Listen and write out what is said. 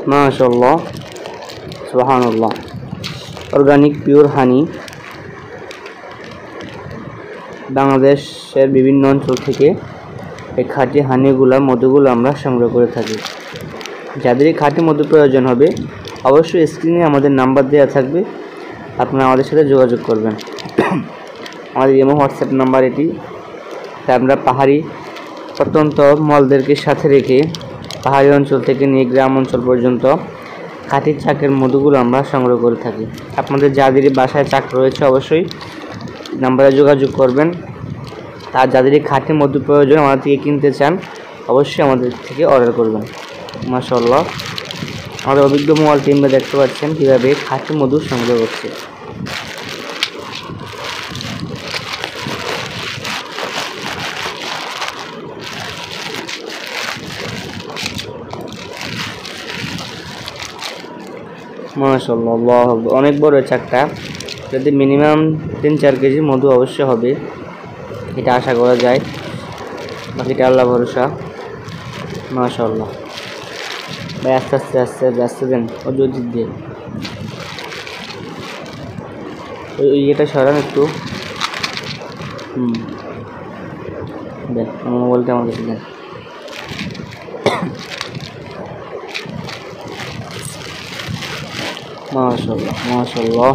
মাশাআল্লাহ, সুবহানাল্লাহ। Organic pure হানি বাংলাদেশের বিভিন্ন অঞ্চল থেকে এই খাঁটি মধুগুলো আমরা সংগ্রহ করে থাকি। যাদের এই খাঁটি মধু প্রয়োজন হবে অবশ্যই স্ক্রিনে আমাদের নাম্বার দেওয়া থাকবে, আপনারা আমাদের সাথে যোগাযোগ করবেন। আমাদের ইমো হোয়াটসঅ্যাপ নাম্বার এটি। তাই আমরা পাহাড়ি প্রত্যন্ত মলদেরকে সাথে রেখে পাহাড়ি অঞ্চল থেকে নিয়ে গ্রাম অঞ্চল পর্যন্ত খাঁটি চাকের মধুগুলো আমরা সংগ্রহ করে থাকি। আপনাদের যাদেরই বাসায় চাক রয়েছে অবশ্যই নাম্বারে যোগাযোগ করবেন। আর যাদেরই খাঁটি মধু প্রয়োজন আমাদের থেকে কিনতে চান অবশ্যই আমাদের থেকে অর্ডার করবেন। মাশাআল্লাহ, আমাদের অভিজ্ঞ মোবাইল টিমে দেখতে পাচ্ছেন কীভাবে খাঁটি মধু সংগ্রহ করছে। মাশাআল্লাহ, আল্লাহু আকবার, অনেক বড় চাকটা। যদি মিনিমাম 3-4 কেজি মধু অবশ্যই হবে, এটা আশা করা যায়। বাকিটা আল্লাহ ভরসা। মাশাআল্লাহ ভাই, আস্তে আস্তে আস্তে আস্তে দেন, ও যদি দিয়ে ওই ইয়েটা সরান একটু। দেন আমার মোবাইলটা আমার কাছে দেন। মাশাআল্লাহ, মাশাআল্লাহ।